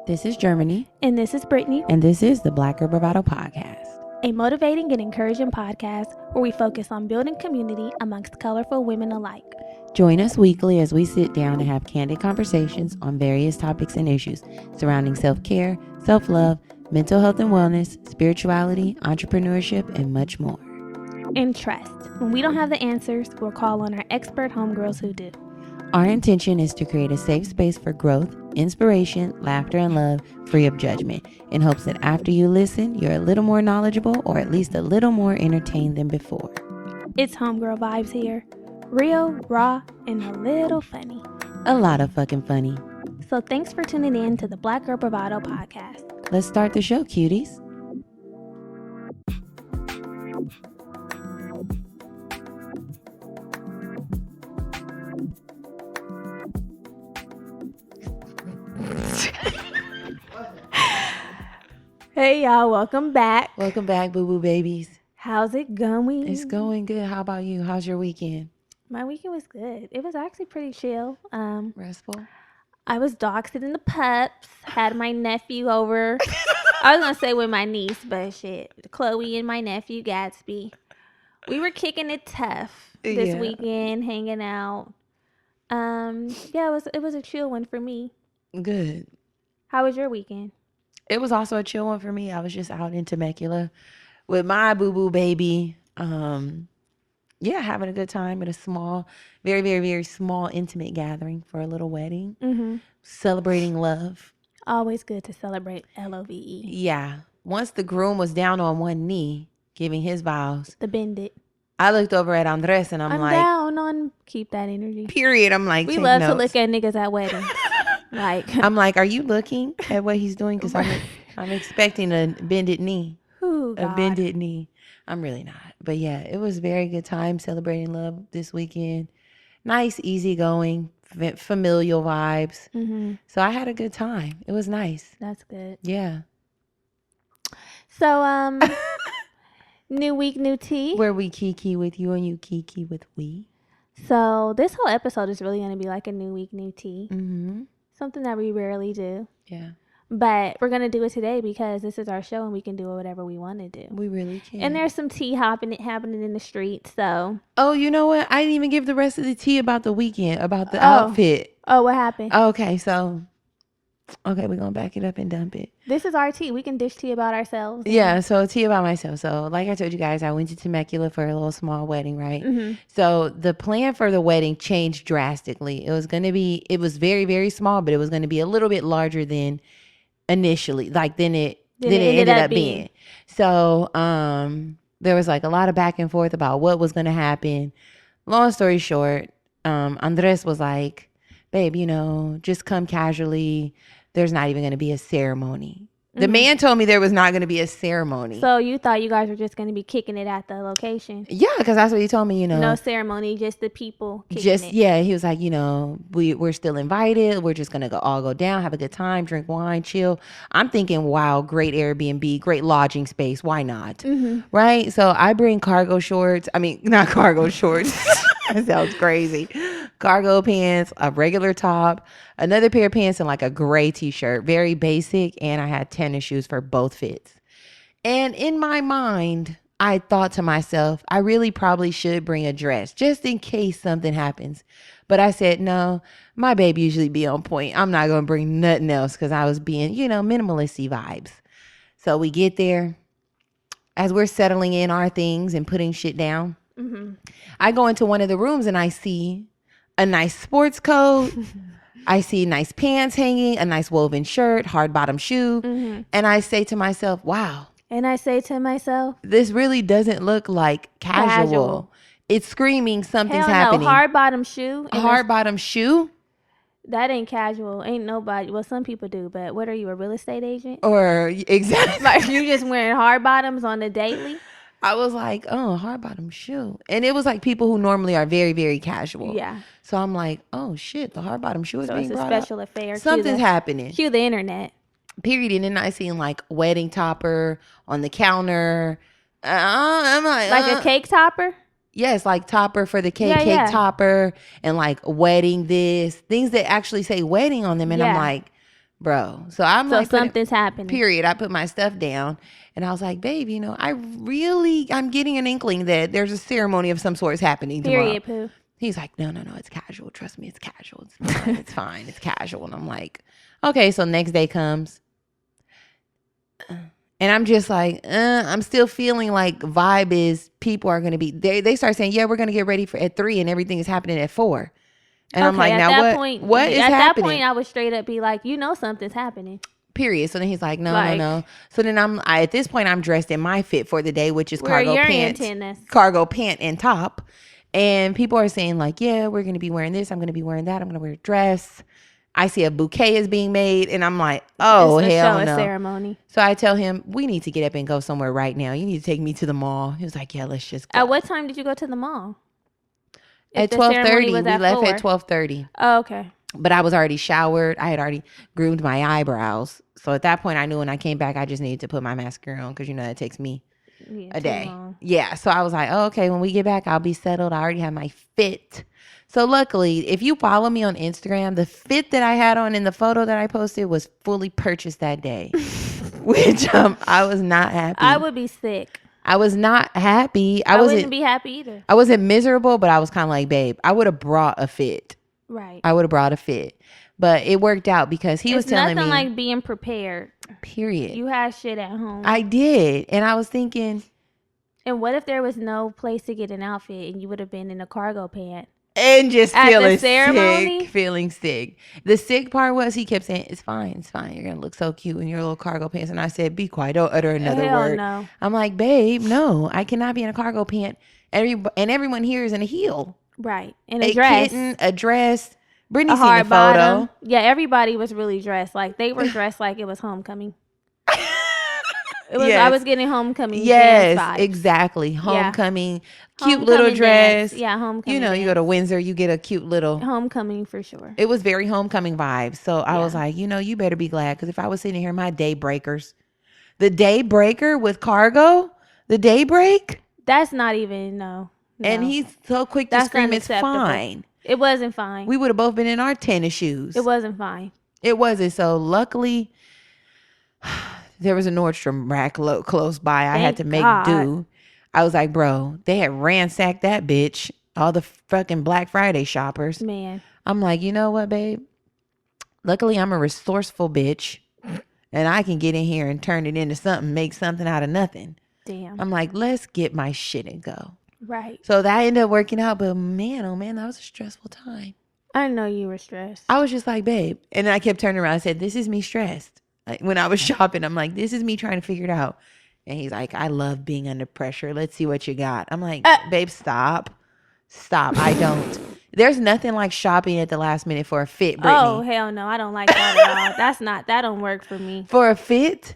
This is Germany. And this is Brittany. And this is the Black Girl Bravado podcast. A motivating and encouraging podcast where we focus on building community amongst colorful women alike. Join us weekly as we sit down and have candid conversations on various topics and issues surrounding self-care, self-love, mental health and wellness, spirituality, entrepreneurship, and much more. And trust, when we don't have the answers, we'll call on our expert homegirls who do. Our intention is to create a safe space for growth, inspiration, laughter, and love, free of judgment, in hopes that after you listen, you're a little more knowledgeable or at least a little more entertained than before. It's homegirl vibes here. Real, raw, and a little funny. A lot of fucking funny. So thanks for tuning in to the Black Girl Bravado podcast. Let's start the show, cuties. Hey y'all, welcome back. Welcome back, boo-boo babies. How's it going? It's going good. How about you? How's your weekend? My weekend was good. It was actually pretty chill. Restful? I was dog sitting the pups, had my nephew over. I was going to say with my niece, but shit. Chloe and my nephew, Gatsby. We were kicking it tough this weekend, hanging out. It was a chill one for me. Good. How was your weekend? It was also a chill one for me. I was just out in Temecula with my boo-boo baby. Having a good time at a small, very, very, very small, intimate gathering for a little wedding. Mm-hmm. Celebrating love. Always good to celebrate LOVE. Yeah. Once the groom was down on one knee, giving his vows. The bend it. I looked over at Andres and I'm like. down on, keep that energy. Period. I'm like, we take love notes. to look at niggas at weddings. I'm like, are you looking at what he's doing? Because I'm expecting a bended knee. Ooh, a bended knee. I'm really not. But yeah, it was a very good time celebrating love this weekend. Nice, easygoing, familial vibes. Mm-hmm. So I had a good time. It was nice. That's good. Yeah. So, new week, new tea. Where we kiki with you and you kiki with we. So this whole episode is really going to be like a new week, new tea. Mm-hmm. Something that we rarely do. Yeah. But we're going to do it today because this is our show and we can do whatever we want to do. We really can. And there's some tea happening in the street, so. Oh, you know what? I didn't even give the rest of the tea about the weekend, about the outfit. Oh, what happened? Okay, we're going to back it up and dump it. This is our tea. We can dish tea about ourselves. Yeah, so tea about myself. So like I told you guys, I went to Temecula for a little small wedding, right? Mm-hmm. So the plan for the wedding changed drastically. It was very, very small, but it was going to be a little bit larger than initially, than it ended up being. So there was like a lot of back and forth about what was going to happen. Long story short, Andres was like, babe, just come casually. There's not even going to be a ceremony. The man told me there was not going to be a ceremony. So you thought you guys were just going to be kicking it at the location? Yeah, because that's what he told me, No ceremony, just the people kicking it. Yeah, he was like, we're still invited. We're just going to all go down, have a good time, drink wine, chill. I'm thinking, wow, great Airbnb, great lodging space. Why not? Mm-hmm. Right? So I bring cargo shorts. I mean, not cargo shorts. That sounds crazy. Cargo pants, a regular top, another pair of pants, and like a gray t-shirt. Very basic. And I had tennis shoes for both fits. And in my mind, I thought to myself, I really probably should bring a dress just in case something happens. But I said, no, my baby usually be on point. I'm not going to bring nothing else because I was being, minimalisty vibes. So we get there. As we're settling in our things and putting shit down, mm-hmm. I go into one of the rooms and I see a nice sports coat. I see nice pants hanging, a nice woven shirt, hard bottom shoe. Mm-hmm. And I say to myself, wow. And I say to myself, this really doesn't look like casual. It's screaming something's happening. Hard bottom shoe. A hard bottom shoe? That ain't casual. Ain't nobody. Well, some people do, but what are you, a real estate agent? Or exactly. Like you just wearing hard bottoms on the daily? I was like, oh, hard bottom shoe. And it was like people who normally are very, very casual. Yeah. So I'm like, oh shit, the hard bottom shoe is being brought up. So it's a special affair. Something's happening. Cue the internet. Period. And then I seen like wedding topper on the counter. I'm like a cake topper? Yes, like topper for the cake, topper, and like wedding things that actually say wedding on them. And I'm like, bro. So I'm So like, something's happening. period. I put my stuff down and I was like, babe, you know, I'm getting an inkling that there's a ceremony of some sort is happening Period, tomorrow. Pooh. He's like, no, it's casual. Trust me, it's casual. It's fine. It's fine. It's casual. And I'm like, okay. So next day comes. And I'm just like, I'm still feeling like vibe is people are going to be, they start saying, yeah, we're going to get ready for at 3 and everything is happening at 4. And I'm like, now what is happening? At that point, I would straight up be like, you know, something's happening. Period. So then he's like, no. So then at this point, I'm dressed in my fit for the day, which is cargo pant and top. And people are saying like, yeah, we're going to be wearing this. I'm going to be wearing that. I'm going to wear a dress. I see a bouquet is being made and I'm like, oh, hell no. Ceremony. So I tell him, we need to get up and go somewhere right now. You need to take me to the mall. He was like, yeah, let's just go. At what time did you go to the mall? At 12:30. We left at 12:30. Oh, okay. But I was already showered. I had already groomed my eyebrows. So at that point, I knew when I came back, I just needed to put my mascara on because, you know, that takes me a day. Long. Yeah. So I was like, oh, okay, when we get back, I'll be settled. I already have my fit. So luckily, if you follow me on Instagram, the fit that I had on in the photo that I posted was fully purchased that day, which I was not happy. I would be sick. I was not happy. I wouldn't be happy either. I wasn't miserable, but I was kind of like, babe, I would have brought a fit. Right. I would have brought a fit. But it worked out because he was telling me. It's nothing like being prepared. Period. You had shit at home. I did. And I was thinking. And what if there was no place to get an outfit and you would have been in a cargo pant? And just feeling sick. The sick part was he kept saying, it's fine. You're going to look so cute in your little cargo pants. And I said, be quiet. Don't utter another word. No. I'm like, babe, no. I cannot be in a cargo pant. And everyone here is in a heel. Right. In a dress. Kitten, a dress. Brittany's seen the photo. Bottom. Yeah, everybody was really dressed. Like, they were dressed like it was homecoming. I was getting homecoming. Yes, exactly. Homecoming, cute little dress. Dance. Yeah, homecoming. You know, you go to Windsor, you get a cute little homecoming for sure. It was very homecoming vibes. So I was like, you know, you better be glad because if I was sitting here, my day breakers, the day breaker with cargo, the day break. That's not even no. And he's so quick to scream, it's fine. It wasn't fine. We would have both been in our tennis shoes. It wasn't fine. It wasn't. So luckily. There was a Nordstrom rack close by. I had to make do. I was like, bro, they had ransacked that bitch. All the fucking Black Friday shoppers. Man. I'm like, you know what, babe? Luckily, I'm a resourceful bitch. And I can get in here and turn it into something, make something out of nothing. Damn. I'm like, let's get my shit and go. Right. So that ended up working out. But man, oh man, that was a stressful time. I know you were stressed. I was just like, babe. And then I kept turning around. I said, this is me stressed. Like when I was shopping, I'm like, this is me trying to figure it out. And he's like, I love being under pressure. Let's see what you got. I'm like, babe, stop. I don't. There's nothing like shopping at the last minute for a fit, Brittany. Oh, hell no. I don't like that at all. That don't work for me. For a fit?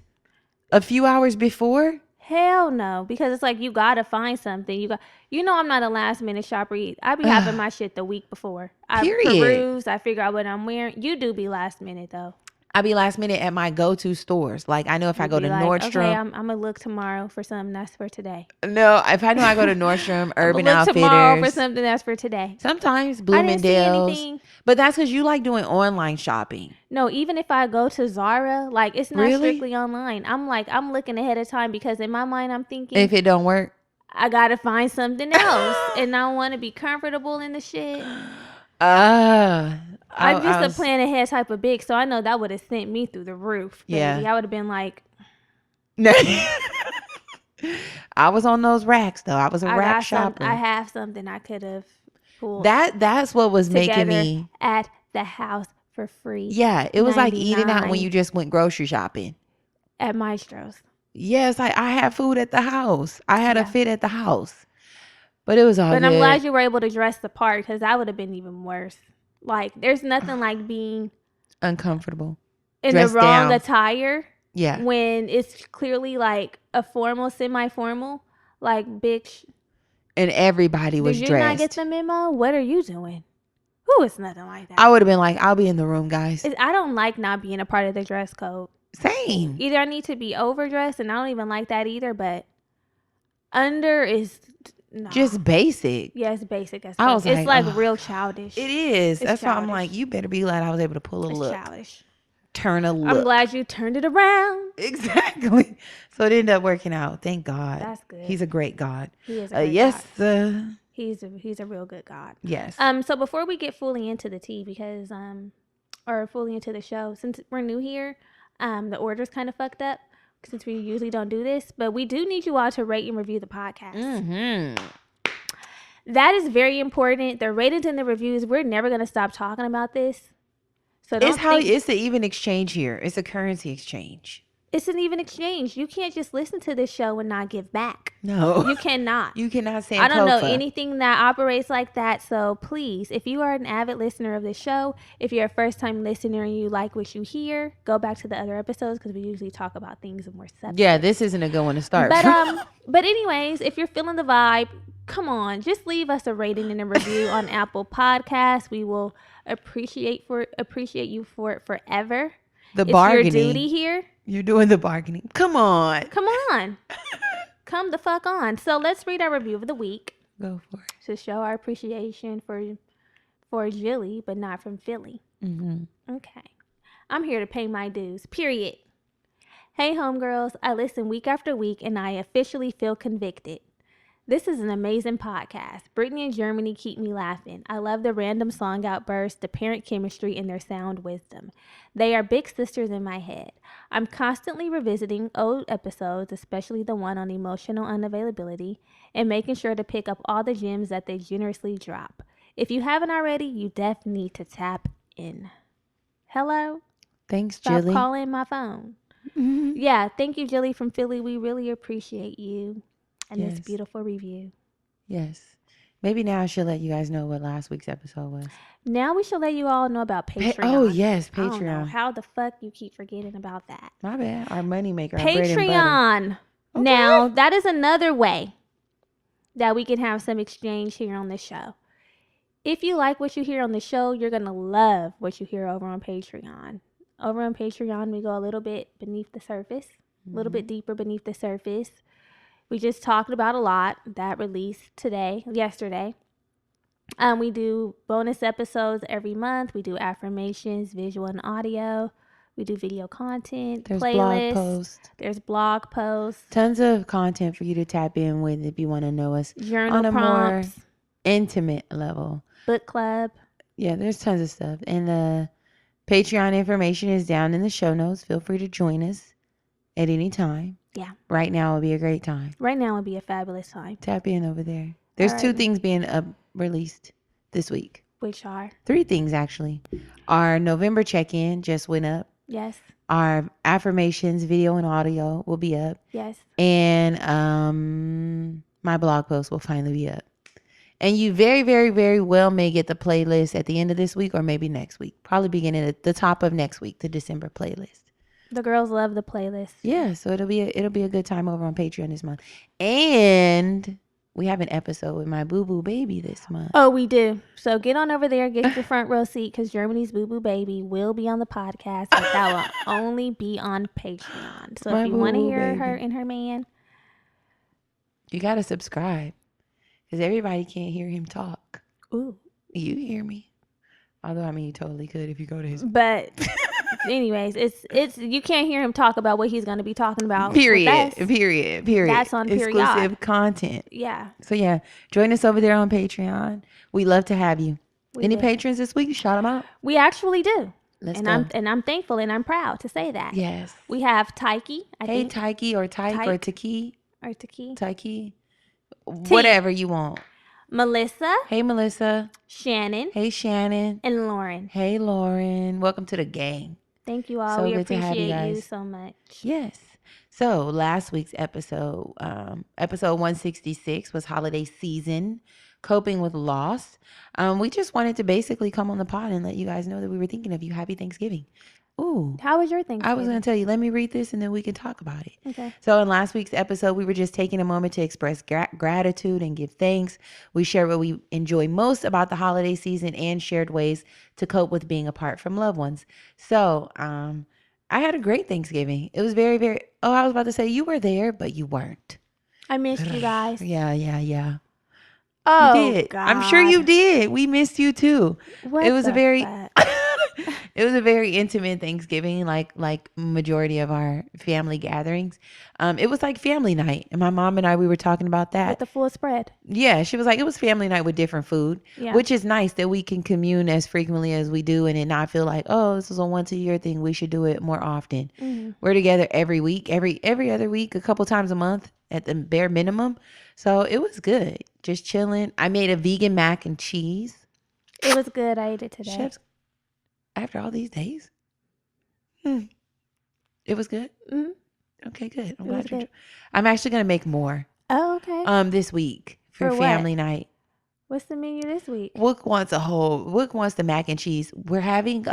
A few hours before? Hell no. Because it's like, you got to find something. You know I'm not a last minute shopper. I be having my shit the week before. Period. I peruse. I figure out what I'm wearing. You do be last minute though. I be last minute at my go-to stores. Like I know if I go to Nordstrom. Okay, I'm gonna look tomorrow for something that's for today. No, if I know I go to Nordstrom, Urban Outfitters. Tomorrow for something that's for today. Sometimes Bloomingdale's. But that's because you like doing online shopping. No, even if I go to Zara, like it's not strictly online. I'm looking ahead of time because in my mind I'm thinking if it don't work, I gotta find something else, and I want to be comfortable in the shit. I'm just a plan ahead type of bitch, so I know that would have sent me through the roof. Baby. Yeah, I would have been like, no. I was on those racks though. I was a rack shopper. I have something I could have pulled. That's what was making me at the house for free. Yeah, it was like eating out when you just went grocery shopping at Maestro's. Yes, I had food at the house. I had a fit at the house, but it was all. But I'm glad you were able to dress the part because that would have been even worse. Like, there's nothing like being uncomfortable in the wrong attire. Yeah. When it's clearly like a formal, semi-formal. Like, bitch. And everybody was dressed. Did you not get the memo? What are you doing? Who is nothing like that? I would have been like, I'll be in the room, guys. I don't like not being a part of the dress code. Same. Either I need to be overdressed, and I don't even like that either, but under is... No. Just basic. Yeah, it's basic. It's like real childish. It is. That's why I'm like, you better be glad I was able to pull a look. Childish. turn a look. I'm glad you turned it around. Exactly. So it ended up working out. Thank God. That's good. He's a great God. He is a great yes, God. He's a real good God. Yes. So before we get fully into the tea, because or fully into the show, since we're new here, the order's kind of fucked up since we usually don't do this, but we do need you all to rate and review the podcast. Mm-hmm. That is very important. The ratings and the reviews, we're never going to stop talking about this. So it's an even exchange here. It's a currency exchange. It's an even exchange. You can't just listen to this show and not give back. No. You cannot. You cannot say I don't know anything that operates like that. So please, if you are an avid listener of the show, if you're a first time listener and you like what you hear, go back to the other episodes because we usually talk about things in more substance. Yeah, this isn't a good one to start. But anyways, if you're feeling the vibe, come on, just leave us a rating and a review on Apple Podcasts. We will appreciate you for it forever. The bargaining. It's your duty here. You're doing the bargaining. Come on. Come the fuck on. So let's read our review of the week. Go for it. To show our appreciation for Jilly, but not from Philly. Mm-hmm. Okay. I'm here to pay my dues. Period. Hey, homegirls. I listen week after week, and I officially feel convicted. This is an amazing podcast. Brittany and Germany keep me laughing. I love the random song outbursts, the parent chemistry, and their sound wisdom. They are big sisters in my head. I'm constantly revisiting old episodes, especially the one on emotional unavailability, and making sure to pick up all the gems that they generously drop. If you haven't already, you definitely need to tap in. Hello? Thanks, Stop Jilly. calling my phone. Mm-hmm. Yeah, thank you, Jilly from Philly. We really appreciate you. And this beautiful review. Yes. Maybe now I should let you guys know what last week's episode was. Now we should let you all know about Patreon. Oh, yes, Patreon. I don't know how the fuck you keep forgetting about that. My bad. Our moneymaker. Patreon. Okay. Now, that is another way that we can have some exchange here on the show. If you like what you hear on the show, you're going to love what you hear over on Patreon. Over on Patreon, we go a little bit beneath the surface, a little bit deeper beneath the surface. We just talked about a lot that released yesterday. We do bonus episodes every month. We do affirmations, visual and audio. We do video content, There's playlists. Blog posts. There's blog posts. Tons of content for you to tap in with if you want to know us Journal on a prompts, more intimate level. Book club. Yeah, there's tons of stuff. And the Patreon information is down in the show notes. Feel free to join us at any time. Yeah. Right now would be a great time. Right now would be a fabulous time. Tap in over there. There's 2 things being released this week. Which are? 3 things, actually. Our November check-in just went up. Yes. Our affirmations, video and audio will be up. Yes. And my blog post will finally be up. And you very, very, very well may get the playlist at the end of this week or maybe next week. Probably beginning at the top of next week, the December playlist. The girls love the playlist. Yeah, so it'll be a good time over on Patreon this month. And we have an episode with my boo-boo baby this month. Oh, we do. So get on over there, get your front row seat, because Germany's boo-boo baby will be on the podcast, but that will only be on Patreon. So if you want to hear her and her man, you got to subscribe, because everybody can't hear him talk. Ooh. You hear me? Although, I mean, you totally could if you go to his... But... Anyways, it's you can't hear him talk about what he's going to be talking about. Period. That's on period. Exclusive content. Yeah. So yeah, join us over there on Patreon. We love to have you. Any patrons this week? Shout them out. We actually do. Let's go. I'm thankful and I'm proud to say that. Yes. We have Taiki. Hey Taiki or Tyke or Taki. Or Taki. Taiki. Whatever you want. Melissa. Hey Melissa. Shannon. Hey Shannon. And Lauren. Hey Lauren. Welcome to the gang. Thank you all. So we good to have appreciate you you so much. Yes. So last week's episode, episode 166 was holiday season, coping with loss. We just wanted to basically come on the pod and let you guys know that we were thinking of you. Happy Thanksgiving. Ooh. How was your Thanksgiving? I was going to tell you, let me read this and then we can talk about it. Okay. So in last week's episode, we were just taking a moment to express gratitude and give thanks. We shared what we enjoy most about the holiday season and shared ways to cope with being apart from loved ones. So I had a great Thanksgiving. It was very, very, I was about to say you were there, but you weren't. I missed you guys. Yeah. Oh, you did. God. I'm sure you did. We missed you too. What it was a very... It was a very intimate Thanksgiving, like majority of our family gatherings. It was like family night, and my mom and I, we were talking about that. With the full spread. Yeah, she was like, it was family night with different food, Yeah. which is nice that we can commune as frequently as we do, and it not feel like, oh, this is a once a year thing. We should do it more often. We're together every week, every other week, a couple times a month at the bare minimum. So it was good, just chilling. I made a vegan mac and cheese. It was good. I ate it today. Chefs, after all these days, it was good. Okay, good. I'm glad good. I'm actually gonna make more. Oh, okay. This week for For what? family night. What's the menu this week? Wook wants the mac and cheese. We're having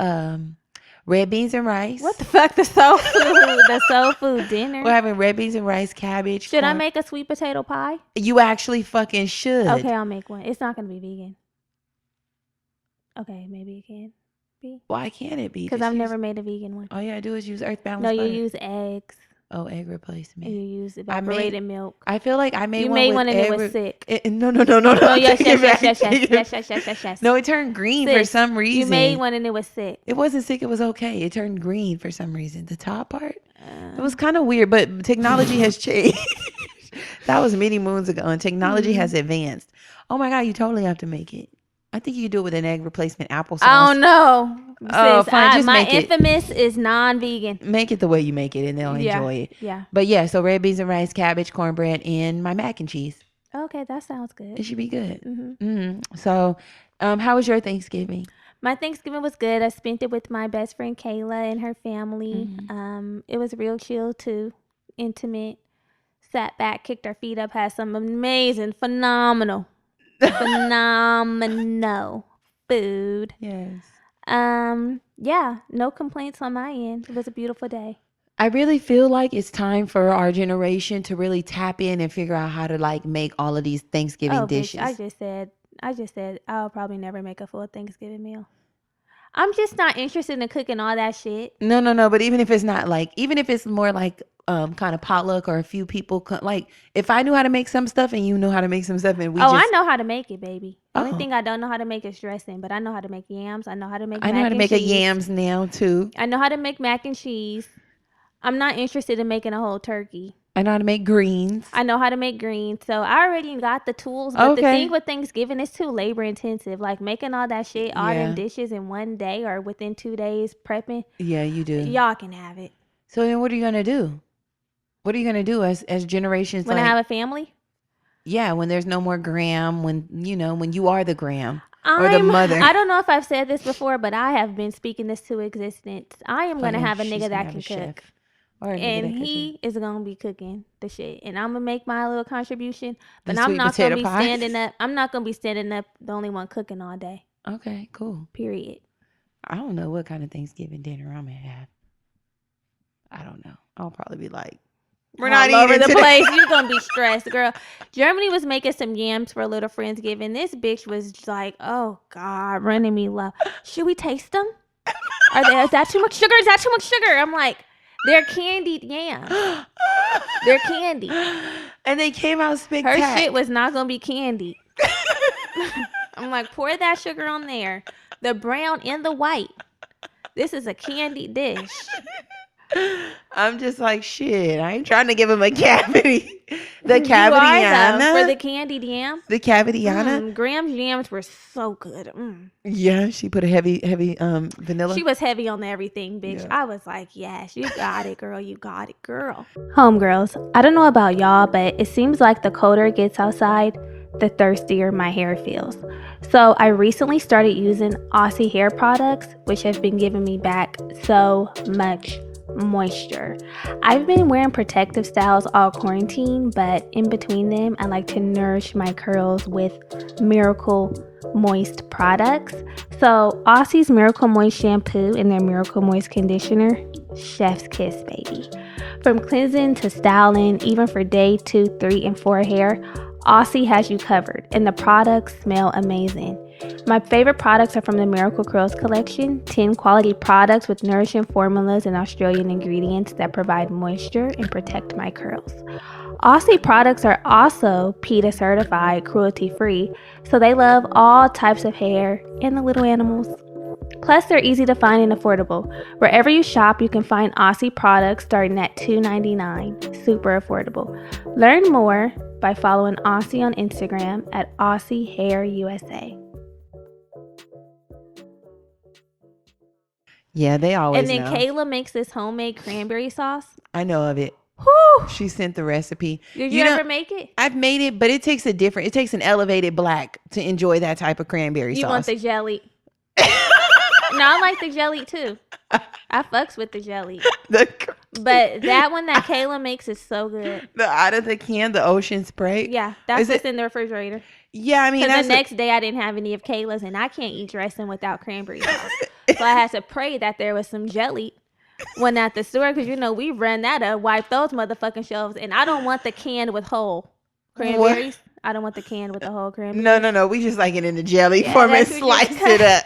red beans and rice. What the fuck? The soul food. The soul food dinner. We're having red beans and rice, cabbage. Should I corn. make a sweet potato pie? You actually fucking should. Okay, I'll make one. It's not gonna be vegan. Okay, maybe it can be. Why can't it be? Because I've never made a vegan one. All you gotta do is use earth balance. No, butter. you use eggs. Oh, egg replacement. And you use evaporated milk. I feel like I made You one. made one and it was sick. No. Oh, yes. No, it turned green for some reason. You made one and it was sick. It wasn't sick. It was okay. It turned green for some reason. The top part. It was kind of weird, but technology has changed. That was many moons ago, and technology has advanced. Oh my God, you totally have to make it. I think you could do it with an egg replacement applesauce. I don't know. Oh, fine. Just my make it. infamous is non-vegan. Make it the way you make it, and they'll enjoy it. Yeah. But yeah, so red beans and rice, cabbage, cornbread, and my mac and cheese. Okay, that sounds good. It should be good. So, how was your Thanksgiving? My Thanksgiving was good. I spent it with my best friend Kayla and her family. It was real chill too, intimate. Sat back, kicked our feet up, had some amazing, phenomenal food. Yes. Yeah, no complaints on my end. It was a beautiful day. I really feel like it's time for our generation to really tap in and figure out how to like make all of these Thanksgiving dishes. Bitch, I just said I'll probably never make a full Thanksgiving meal. I'm just not interested in cooking all that shit. No. But even if it's not like, even if it's more like kind of potluck or a few people, like if I knew how to make some stuff and you know how to make some stuff and I know how to make it, baby. The only thing I don't know how to make is dressing, but I know how to make yams. I know how to make a yams now too. I know how to make mac and cheese. I'm not interested in making a whole turkey. I know how to make greens. I know how to make greens. So I already got the tools. But the thing with Thanksgiving, it's too labor intensive. Like making all that shit, all them dishes in one day or within 2 days prepping. Yeah, you do. Y'all can have it. So then what are you going to do? What are you going to do as generations? When I have a family? Yeah, when there's no more Graham, when you are the Graham or the mother. I don't know if I've said this before, but I have been speaking this to existence. I am going to have a nigga that can cook. And he is going to be cooking the shit. And I'm going to make my little contribution. But I'm not going to be standing up. I'm not going to be standing up the only one cooking all day. Okay, cool. Period. I don't know what kind of Thanksgiving dinner I'm going to have. I don't know. I'll probably be like, we're not all over the place. You're going to be stressed, girl. Germany was making some yams for a little Friendsgiving. This bitch was like, oh, God, running me low. Should we taste them? Is that too much sugar? Is that too much sugar? I'm like, they're candied yams. They're candy. And they came out spectacular. Her shit was not going to be candied. I'm like, pour that sugar on there. The brown and the white. This is a candied dish. I'm just like, shit, I ain't trying to give him a cavity. The cavity for the candied yam. The cavity Graham's yams were so good. Yeah, she put a heavy vanilla. She was heavy on everything, bitch. Yeah. I was like, yes, you got it, girl. You got it, girl. Homegirls, I don't know about y'all, but it seems like the colder it gets outside, the thirstier my hair feels. So I recently started using Aussie hair products, which have been giving me back so much moisture. I've been wearing protective styles all quarantine, but in between them, I like to nourish my curls with Miracle Moist products. So Aussie's Miracle Moist shampoo and their Miracle Moist conditioner, chef's kiss, baby. From cleansing to styling, even for day 2, 3, and 4 hair, Aussie has you covered, and the products smell amazing. My favorite products are from the Miracle Curls collection, 10 quality products with nourishing formulas and Australian ingredients that provide moisture and protect my curls. Aussie products are also PETA certified, cruelty free, so they love all types of hair and the little animals. Plus, they're easy to find and affordable. Wherever you shop, you can find Aussie products starting at $2.99. Super affordable. Learn more by following Aussie on Instagram at Aussie Hair USA. Yeah, they always And then know. Kayla makes this homemade cranberry sauce. I know of it. Whew. She sent the recipe. Did you ever make it? I've made it, but it takes an elevated black to enjoy that type of cranberry sauce. You want the jelly? No, I like the jelly too. I fucks with the jelly. But that one that Kayla makes is so good. The out of the can, the ocean spray. Yeah, that's what's in the refrigerator. Yeah, I mean, because the next day I didn't have any of Kayla's, and I can't eat dressing without cranberry sauce. So I had to pray that there was some jelly when at the store, because we ran that up, wipe those motherfucking shelves, and I don't want the can with whole cranberries. What? I don't want the can with the whole cranberries. No. We just like it in the jelly form and slice it up.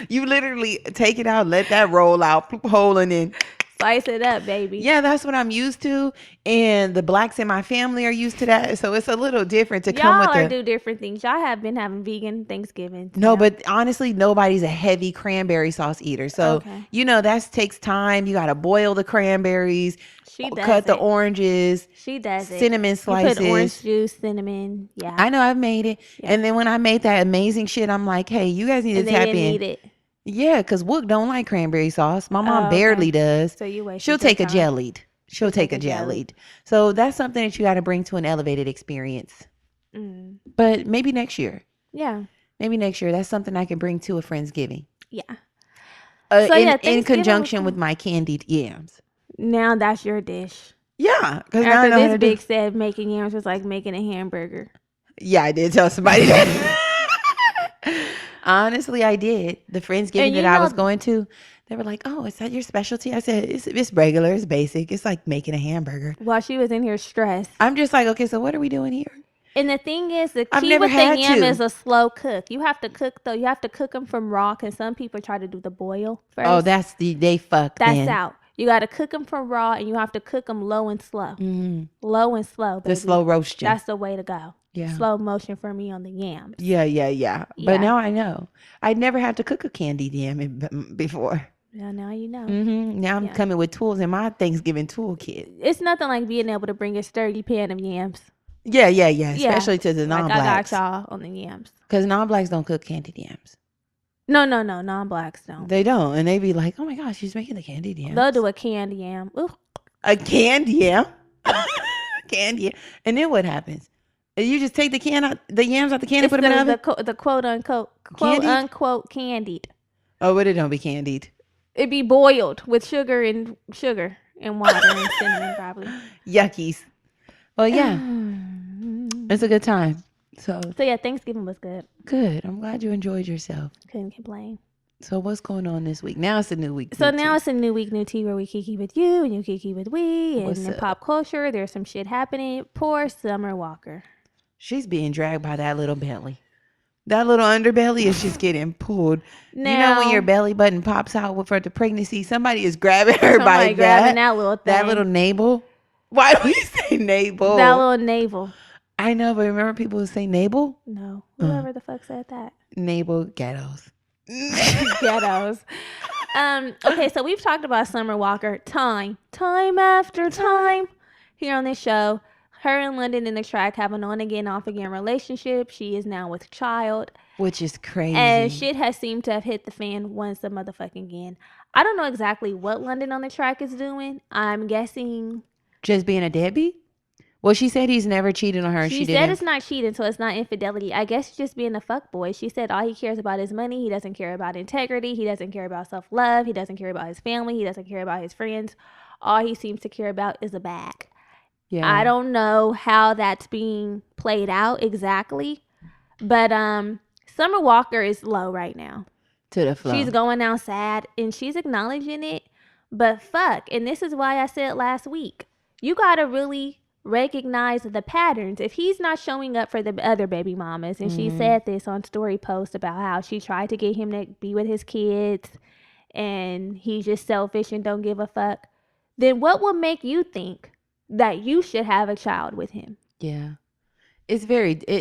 You literally take it out, let that roll out, hole in it. Slice it up, baby. Yeah, that's what I'm used to. And the blacks in my family are used to that. So it's a little different to come with do different things. Y'all have been having vegan Thanksgiving. No, but honestly, nobody's a heavy cranberry sauce eater. So, that takes time. You got to boil the cranberries. Cut the oranges. She does cinnamon slices. You put orange juice, cinnamon. Yeah. I know, I've made it. Yeah. And then when I made that amazing shit, I'm like, hey, you guys need to tap in. Eat it. Yeah, because Wook don't like cranberry sauce. My mom barely does. So you wait. She'll take a jellied. She'll take a jellied. So that's something that you got to bring to an elevated experience. Mm. But maybe next year. Yeah. Maybe next year. That's something I can bring to a Friendsgiving. Yeah. In conjunction with my candied yams. Now that's your dish. Yeah. Because after this big said making yams was like making a hamburger. Yeah, I did tell somebody that. Honestly, I did. The Friendsgiving that I was going to, they were like, oh, is that your specialty? I said, it's regular. It's basic. It's like making a hamburger. While she was in here stressed. I'm just like, okay, so what are we doing here? And the thing is, the key with the yam is a slow cook. You have to cook, though. You have to cook them from raw, because some people try to do the boil first. Oh, they fuck That's out. You got to cook them from raw, and you have to cook them low and slow. Mm-hmm. Low and slow, baby. The slow roasting. That's the way to go. Yeah. Slow motion for me on the yams. Yeah. But now I know. I'd never had to cook a candied yam before. Yeah, now you know. Mm-hmm. Now I'm coming with tools in my Thanksgiving toolkit. It's nothing like being able to bring a sturdy pan of yams. Yeah. Especially to the non-blacks. I got y'all on the yams. Because non-blacks don't cook candied yams. No. Non-blacks don't. They don't. And they be like, oh my gosh, she's making the candied yams. They'll do a canned yam. Ooh. A canned yam? Canned yam. And then what happens? You just take the yams out the can and put them in the oven? The quote unquote candied. Oh, but it don't be candied. It'd be boiled with sugar and water and cinnamon probably. Yuckies. Well, yeah. It's a good time. So yeah, Thanksgiving was good. Good. I'm glad you enjoyed yourself. Couldn't complain. So what's going on this week? Now it's a new week. So now it's a new week, new tea, where we kiki with you and you kiki with we. And in pop culture, there's some shit happening. Poor Summer Walker. She's being dragged by that little belly. That little underbelly is just getting pulled. Now, when your belly button pops out for the pregnancy, somebody is grabbing her by grabbing that little thing. That little navel. Why do we say navel? That little navel. I know, but remember people who say navel? No. Whoever the fuck said that. Navel ghettos. Ghettos. Okay, so we've talked about Summer Walker time after time here on this show. Her and London in the track have an on again, off again relationship. She is now with child, which is crazy. And shit has seemed to have hit the fan once a motherfucking again. I don't know exactly what London on the track is doing. I'm guessing just being a deadbeat. Well, she said he's never cheated on her. She said it's not cheating, so it's not infidelity. I guess just being a fuckboy. She said all he cares about is money. He doesn't care about integrity. He doesn't care about self-love. He doesn't care about his family. He doesn't care about his friends. All he seems to care about is a bag. Yeah. I don't know how that's being played out exactly, but Summer Walker is low right now. To the floor. She's going out sad, and she's acknowledging it, but fuck, and this is why I said last week, you gotta really recognize the patterns. If he's not showing up for the other baby mamas, and she said this on story post about how she tried to get him to be with his kids, and he's just selfish and don't give a fuck, then what will make you think that you should have a child with him? Yeah.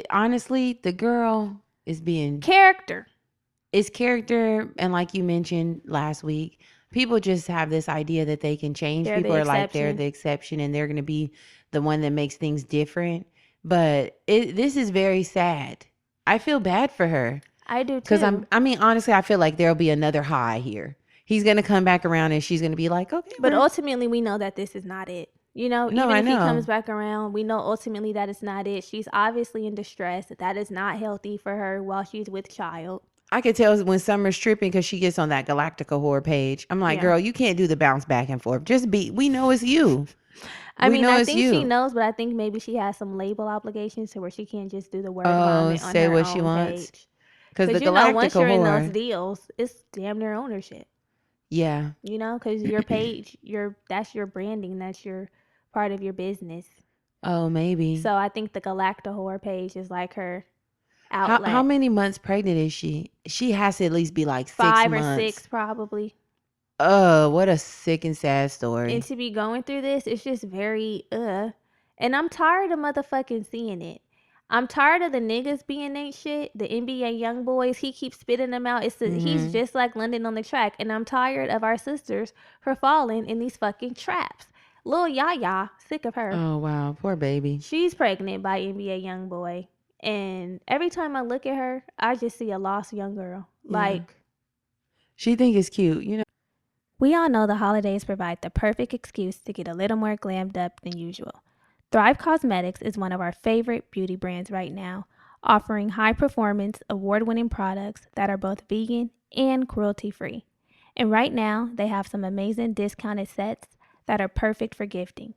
Honestly, the girl is being... Character. It's character, and like you mentioned last week, people just have this idea that they can change. They're People the are like they're exception. the exception, and they're going to be the one that makes things different. But this is very sad. I feel bad for her I do because too. I mean, honestly, I feel like there'll be another high here. He's going to come back around, and she's going to be like, okay, But ultimately, we know that this is not it. You know, no, even I if he comes know. back around, we know ultimately that it's not it. She's obviously in distress. That is not healthy for her while she's with child. I could tell when Summer's tripping because she gets on that Galactica whore page. I'm like, Yeah. girl, you can't do the bounce back and forth. Just be. We know it's you. I We mean, know I it's think she you. knows, but I think maybe she has some label obligations to where she can't just do the word Oh, vomit on say her what she own wants. page. Because the Because, you know, once Galactica you're in those whore. deals, it's damn near ownership. Yeah. You know, because your page, that's your branding, that's your part of your business. Oh, maybe. So I think the Galacta whore page is like her How outlet. many months pregnant is she? She has to at least be like 5 or months. 6 probably. Oh, what a sick and sad And story. to be going through this, it's just very And I'm tired of motherfucking seeing it. I'm tired of the niggas being ain't shit. The NBA young boys, he keeps spitting them out. He's just like London on the track. And I'm tired of our sisters for falling in these fucking traps. Lil Yaya, sick of her. Oh, wow. Poor baby. She's pregnant by NBA young boy. And every time I look at her, I just see a lost young girl. Yeah. Like, She think it's cute, you know. we all know the holidays provide the perfect excuse to get a little more glammed up than usual. Thrive Cosmetics is one of our favorite beauty brands right now, offering high performance, award winning products that are both vegan and cruelty free. And right now, they have some amazing discounted sets that are perfect for gifting.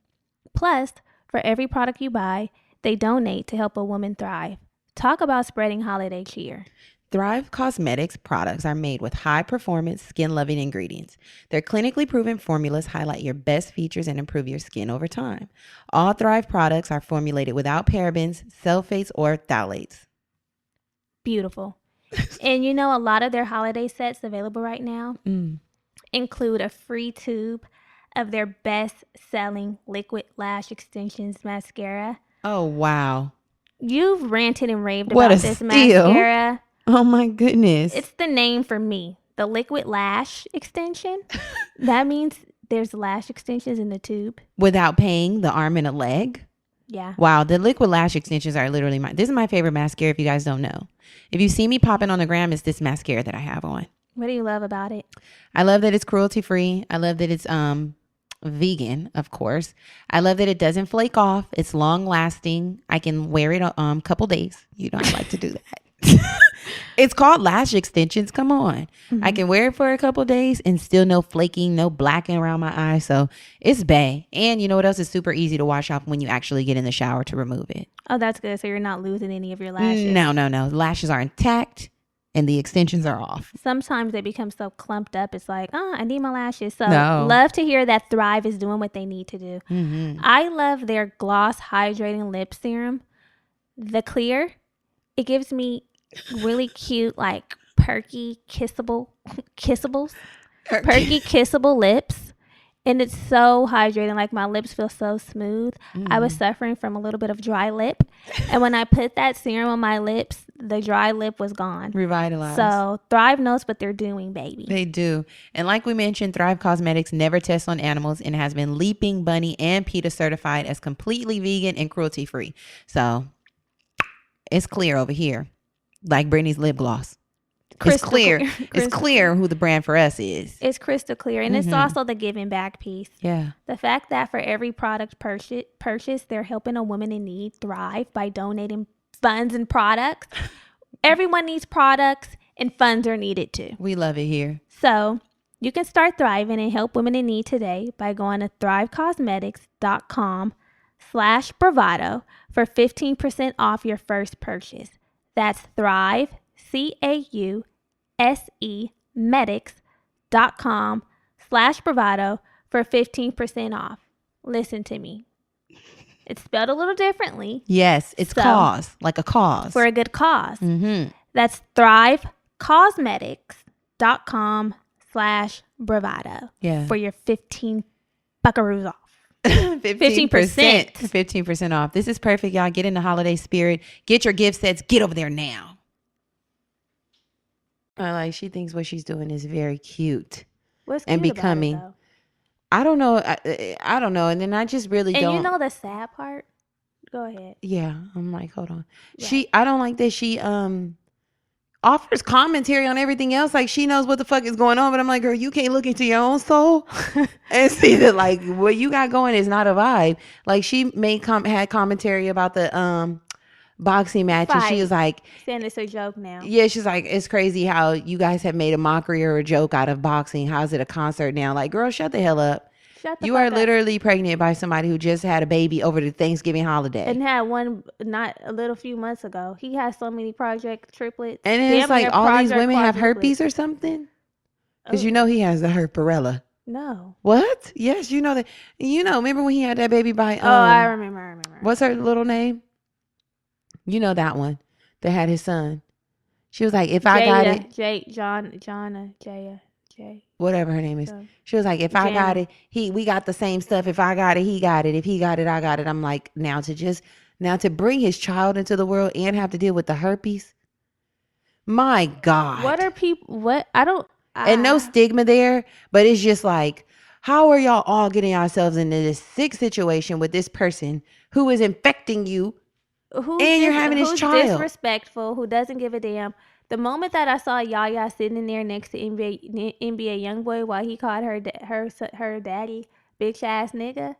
Plus, for every product you buy, they donate to help a woman thrive. Talk about spreading holiday cheer. Thrive Cosmetics products are made with high performance, skin loving ingredients. Their clinically proven formulas highlight your best features and improve your skin over time. All Thrive products are formulated without parabens, sulfates, or phthalates. Beautiful. And you know, a lot of their holiday sets available right now include a free tube of their best selling liquid lash extensions mascara. Oh, wow. You've ranted and raved What a about this steal. mascara. Oh, my goodness. It's the name for me. The liquid lash extension. That means there's lash extensions in the tube. Without paying the arm and a leg? Yeah. Wow, the liquid lash extensions are literally this is my favorite mascara if you guys don't know. If you see me popping on the gram, it's this mascara that I have on. What do you love about it? I love that it's cruelty free. I love that it's vegan, of course. I love that it doesn't flake off. It's long lasting. I can wear it a couple days. You know, I like to do that. It's called lash extensions. Come on. I can wear it for a couple days and still no flaking, no blacking around my eyes. So it's bae. And you know what else is super easy to wash off when you actually get in the shower to remove it? Oh, that's good. So you're not losing any of your lashes. No. Lashes are intact and the extensions are off. Sometimes they become so clumped up. It's like, oh, I need my lashes. So No. love to hear that Thrive is doing what they need to do. I love their gloss hydrating lip serum. The clear, it gives me really cute, like perky kissable lips. And it's so hydrating. Like my lips feel so smooth. I was suffering from a little bit of dry lip. And when I put that serum on my lips, the dry lip was gone. Revitalized. So Thrive knows what they're doing, baby. They do. And like we mentioned, Thrive Cosmetics never tests on animals and has been Leaping Bunny and PETA certified as completely vegan and cruelty free. So it's clear over here. Like Brittany's lip gloss. It's clear. It's clear who the brand for us is. It's crystal clear. And it's also the giving back piece. Yeah. The fact that for every product purchase, they're helping a woman in need thrive by donating funds and products. Everyone needs products and funds are needed too. We love it here. So you can start thriving and help women in need today by going to thrivecosmetics.com/bravado for 15% off your first purchase. That's Thrive, CAUSE medics.com/bravado for 15% off. Listen to me. It's spelled a little differently. Yes, it's cause, like a cause. For a good cause. That's thrivecosmetics.com/bravado. Yeah. For your 15 buckaroos off. 15%. 15% off. This is perfect, y'all. Get in the holiday spirit. Get your gift sets. Get over there now. Like she thinks what she's doing is very cute What's and cute about it becoming. though? I don't know. I don't know. And then I just really And you don't. know the sad part? Go ahead. Yeah, I'm like, hold on. Right. I don't like that she offers commentary on everything else. Like she knows what the fuck is going on, but I'm like, girl, you can't look into your own soul and see that like what you got going is not a vibe. Like she had commentary about the boxing match, and she was Fight. like, Saying it's a joke now. yeah, she's like, it's crazy how you guys have made a mockery or a joke out of boxing. How's it a concert now? Like, girl, shut the hell up. Shut the You are fuck up. literally pregnant by somebody who just had a baby over the Thanksgiving holiday. And had one not a little few months ago. He has so many project triplets. And then it's Damn like near all these project women have quadruplets. herpes or something. Because you Oh, know he has the herperella. no. What? Yes, you know that. You know, remember when he had that baby by Oh, I remember. what's her little name? You know that one that had his son. She was like, if I got it, Jay. whatever her name is. So, She was like, if I got Jana. it, we got the same stuff. If I got it, he got it. If he got it, I got it. I'm like, now to bring his child into the world and have to deal with the herpes. My God. What are people? What I don't. And no stigma there, but it's just like, how are y'all all getting yourselves into this sick situation with this person who is infecting you and you're having this child? Disrespectful, who doesn't give a damn. The moment that I saw Yaya sitting in there next to NBA YoungBoy while he called her daddy bitch ass nigga,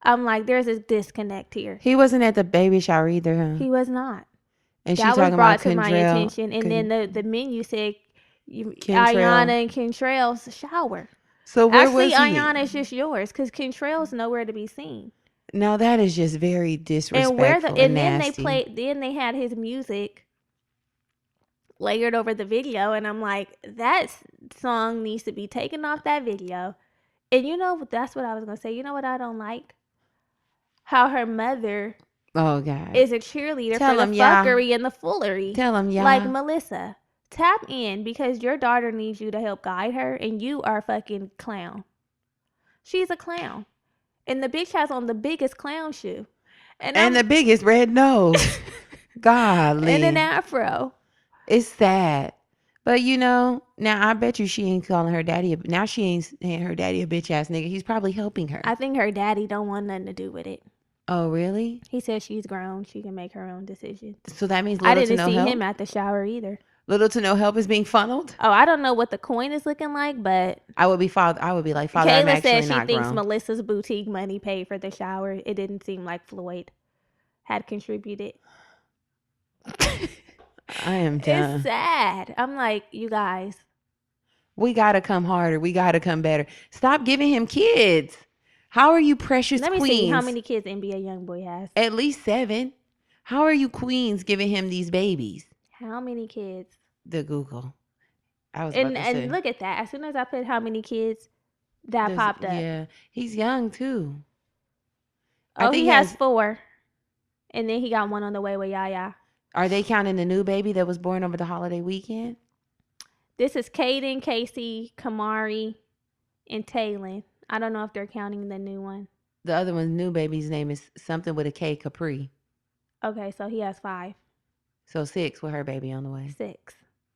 I'm like, there's a disconnect here. He wasn't at the baby shower either, huh? He was not. And that she was talking brought about to my attention, and then the menu said Ayana and Kentrell's shower. So where Actually, was he? Ayana's just yours because Kentrell's nowhere to be seen. No, that is just very disrespectful And then nasty. they had his music layered over the video, and I'm like, that song needs to be taken off that video. And you know, that's what I was gonna say. You know what I don't like? How her mother is a cheerleader for the fuckery and the foolery. Tell him, yeah. Like, Melissa, tap in because your daughter needs you to help guide her, and you are a fucking clown. She's a clown. And the bitch has on the biggest clown shoe. And the biggest red nose. Golly. And an afro. It's sad. But you know, now I bet you she ain't calling her daddy. Now she ain't saying her daddy a bitch ass nigga. He's probably helping her. I think her daddy don't want nothing to do with it. Oh, really? He says she's grown. She can make her own decisions. So that means I didn't see him at the shower either. Little to no help is being funneled. Oh, I don't know what the coin is looking like, but I would be like, Father, Kayla I'm actually said she not thinks grown. Melissa's boutique money paid for the shower. It didn't seem like Floyd had contributed. I am done. It's sad. I'm like, you guys. We gotta come harder. We gotta come better. Stop giving him kids. How are you precious queens? Let me see how many kids NBA YoungBoy has. At least 7. How are you queens giving him these babies? How many kids? The Google. I was and look at that. As soon as I put how many kids, that popped up. Yeah, he's young too. Oh, he has 4, and then he got one on the way with Yaya. Are they counting the new baby that was born over the holiday weekend? This is Kaden, Casey, Kamari, and Taylin. I don't know if they're counting the new one. The other one's new baby's name is something with a K, Capri. Okay, so he has 5. So 6 with her baby on the way. 6.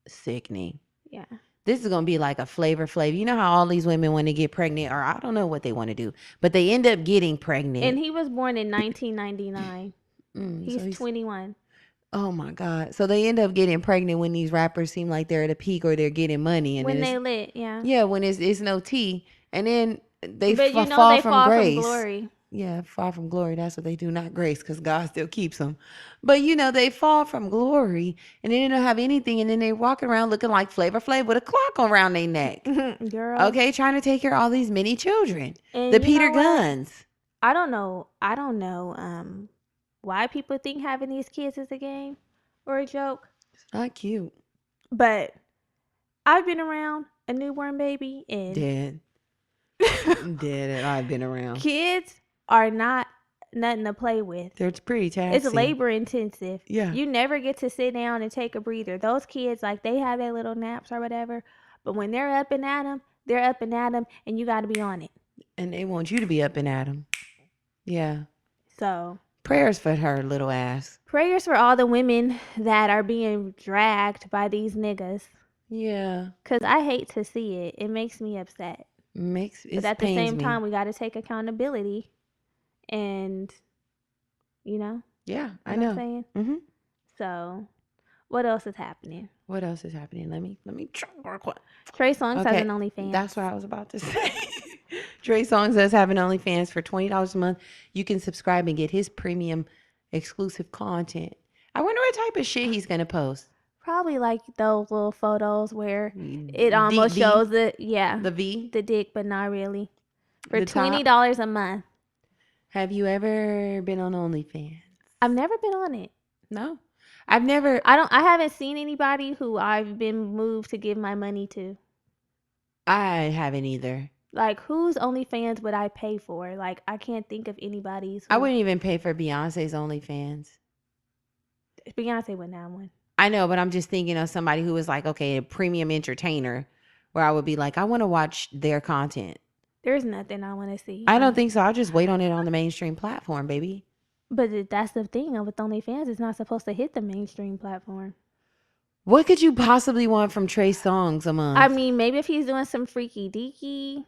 Sickening. Yeah. This is going to be like a Flavor Flav. You know how all these women want to get pregnant, or I don't know what they want to do, but they end up getting pregnant. And he was born in 1999. He's 21. Oh my God. So they end up getting pregnant when these rappers seem like they're at a peak or they're getting money. And when they lit, yeah. Yeah, when it's no tea. And then they fall from grace. From glory. Yeah, fall from glory. That's what they do, not grace, because God still keeps them. But, you know, they fall from glory and they don't have anything. And then they walking around looking like Flavor Flav with a clock around their neck. Girl. Okay, trying to take care of all these mini children. And the Peter Guns. I don't know why people think having these kids is a game or a joke. It's not cute. But I've been around a newborn baby and Dead. And I've been around. Kids are not nothing to play with. They're pretty taxing. It's labor intensive. Yeah. You never get to sit down and take a breather. Those kids, like, they have their little naps or whatever, but when they're up and at them, they're up and at them, and you got to be on it. And they want you to be up and at them. Yeah. So prayers for her little ass. Prayers for all the women that are being dragged by these niggas. Yeah. Because I hate to see it. It makes me upset. But It at the pains same me. time, we got to take accountability. And, you know, Yeah, you I know what I'm know. saying? Mm-hmm. So, what else is happening? What else is happening? Let me try real quick. Trey Songz has Okay, an OnlyFans. that's what I was about to say. Trey Songz does have an OnlyFans for $20 a month. You can subscribe and get his premium exclusive content. I wonder what type of shit he's gonna post. Probably like those little photos where it almost shows the V, the dick, but not really. For the top. $20 a month. Have you ever been on OnlyFans? I've never been on it. No, I've never. I haven't seen anybody who I've been moved to give my money to. I haven't either. Like, whose OnlyFans would I pay for? Like, I can't think of anybody's. I wouldn't even pay for Beyonce's OnlyFans. Beyonce wouldn't have one. I know, but I'm just thinking of somebody who is like, okay, a premium entertainer, where I would be like, I want to watch their content. There's nothing I want to see. I don't think so. I'll just wait on it on the mainstream platform, baby. But that's the thing with OnlyFans. It's not supposed to hit the mainstream platform. What could you possibly want from Trey Songz a month? I mean, maybe if he's doing some freaky deaky.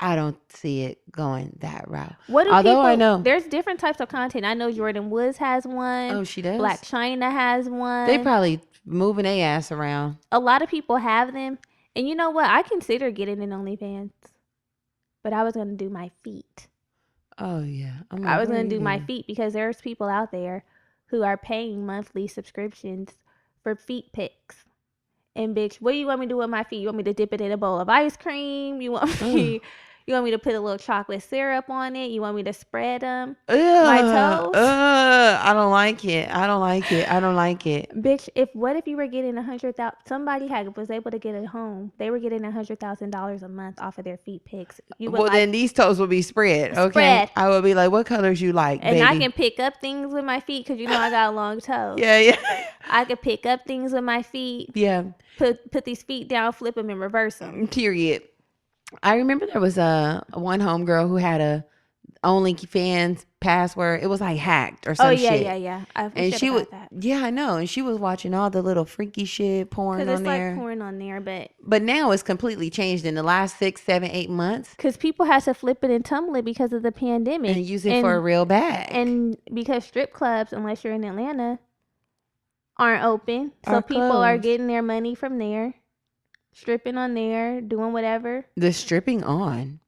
I don't see it going that route. What do Although people, I know there's different types of content. I know Jordan Woods has one. Oh, she does? Black China has one. They probably moving their ass around. A lot of people have them. And you know what? I consider getting an OnlyFans. But I was going to do my feet. Oh, yeah. I was going to do my feet because there's people out there who are paying monthly subscriptions for feet pics. And bitch, what do you want me to do with my feet? You want me to dip it in a bowl of ice cream? You want me to put a little chocolate syrup on it? You want me to spread them? My toes? I don't like it. I don't like it. Bitch, what if you were getting 100,000? Somebody was able to get a home. They were getting $100,000 a month off of their feet pics. Then these toes will be spread. Okay, spread. I would be like, what colors you like, and baby? I can pick up things with my feet because I got long toes. Yeah. I could pick up things with my feet. Yeah. Put these feet down, flip them, and reverse them. Period. I remember there was one homegirl who had a OnlyFans password. It was like hacked or some shit. Yeah. And she was that. Yeah, I know. And she was watching all the little freaky shit porn on there. Because it's like porn on there, but now it's completely changed in the last 6, 7, 8 months. Because people had to flip it and tumble it because of the pandemic and use it for a real bag. And because strip clubs, unless you're in Atlanta, aren't open, so people are getting their money from there, stripping on there, doing whatever. The stripping on.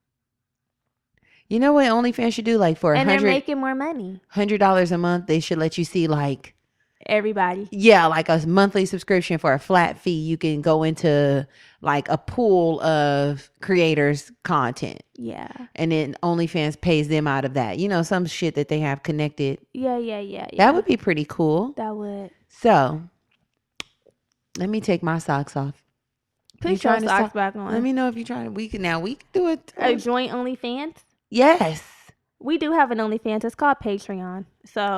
You know what OnlyFans should do? Like for and they're making more money. $100 a month, they should let you see like everybody. Yeah, like a monthly subscription for a flat fee. You can go into like a pool of creators' content. Yeah. And then OnlyFans pays them out of that. You know, some shit that they have connected. Yeah. That would be pretty cool. That would. So, let me take my socks off. Put your socks back on. Let me know if you're trying. We can do it. A joint OnlyFans? Yes. We do have an OnlyFans. It's called Patreon. So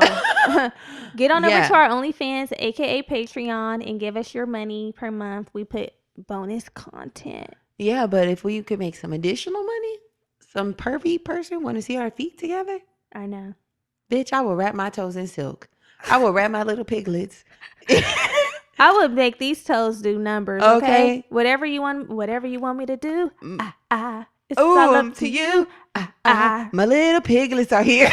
get on over to our OnlyFans, aka Patreon, and give us your money per month. We put bonus content. Yeah, but if we could make some additional money, some pervy person want to see our feet together. I know. Bitch, I will wrap my toes in silk. I will wrap my little piglets. I would make these toes do numbers. Okay. Whatever you want me to do. It's all up to you. My little piglets are here.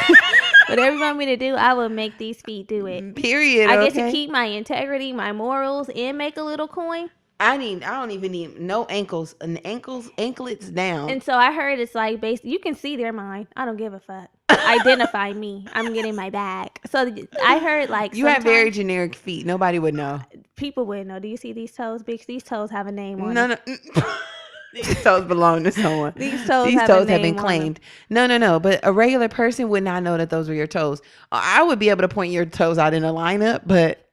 Whatever you want me to do, I will make these feet do it. Period. I get to keep my integrity, my morals, and make a little coin. I don't even need no ankles. Anklets down. And so I heard it's like you can see they're mine. I don't give a fuck. Identify me. I'm getting my bag. So I heard like you have very generic feet. Nobody would know. People wouldn't know. Do you see these toes, bitch? These toes have a name on them. No. These toes belong to someone. These toes have been claimed. No. But a regular person would not know that those were your toes. I would be able to point your toes out in a lineup, but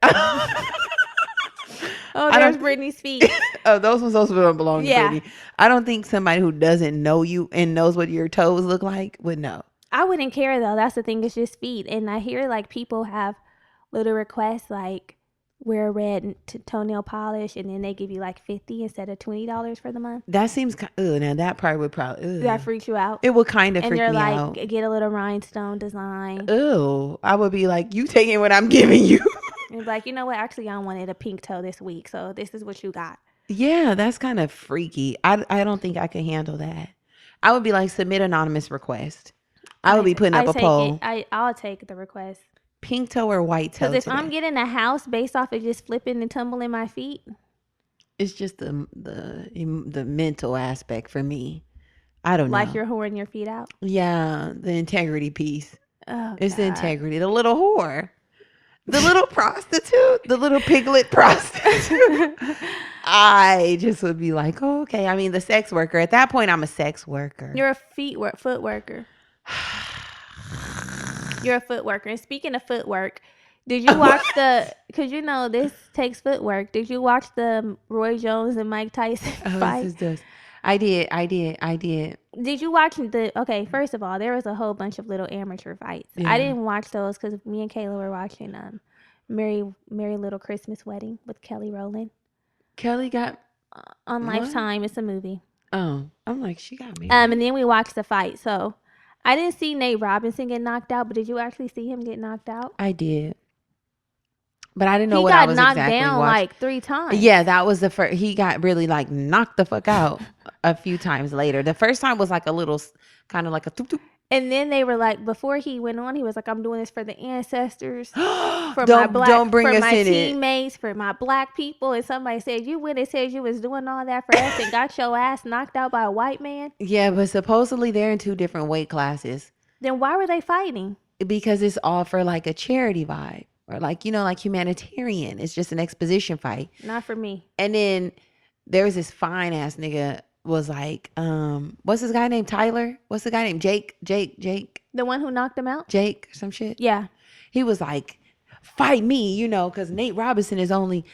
oh, there's Brittany's feet. Oh, those ones also don't belong to Brittany. I don't think somebody who doesn't know you and knows what your toes look like would know. I wouldn't care though. That's the thing. It's just feet. And I hear like people have little requests like wear red toenail polish, and then they give you like $50 instead of $20 for the month. That seems now that part would probably that freaks you out. It would kind of freak me out. And they're like, get a little rhinestone design. Ew, I would be like, you taking what I'm giving you. It's like, you know what? Actually, I wanted a pink toe this week, so this is what you got. Yeah, that's kind of freaky. I don't think I could handle that. I would be like, submit anonymous request. I would be putting up a take it. poll. I'll take the request. Pink toe or white toe Because if today? I'm getting a house based off of just flipping and tumbling my feet, It's just the mental aspect for me. I don't know. like you're whoring your feet out. Yeah, the integrity piece. Oh, It's the God. integrity. The little whore. The little prostitute. The little piglet prostitute. I just would be like, oh, okay. I mean, the sex worker. At that point, I'm a sex worker. You're a foot worker. You're a foot worker. And speaking of footwork, did you watch because you know this takes footwork. Did you watch the Roy Jones and Mike Tyson fight? This does. I did. Did you watch okay, first of all, there was a whole bunch of little amateur fights. Yeah. I didn't watch those because me and Kayla were watching Merry Little Christmas Wedding with Kelly Rowland. Kelly got on Lifetime. It's a movie. Oh, I'm like, she got me. And then we watched the fight. So I didn't see Nate Robinson get knocked out, but did you actually see him get knocked out? I did. But I didn't know what I was exactly watching. He got knocked down like 3 times. Yeah, that was the first. He got really like knocked the fuck out a few times later. The first time was like a little, kind of like a toop. And then they were like, before he went on, he was like, "I'm doing this for the ancestors, for don't bring for us my in teammates, for my black people." And somebody said, "You went and said you was doing all that for us and got your ass knocked out by a white man." Yeah, but supposedly they're in 2 different weight classes. Then why were they fighting? Because it's all for like a charity vibe. Or like, you know, like humanitarian. It's just an exposition fight. Not for me. And then there was this fine ass nigga was like, what's this guy named Tyler? What's the guy named Jake? The one who knocked him out? Jake, some shit? Yeah. He was like, fight me, you know, because Nate Robinson is only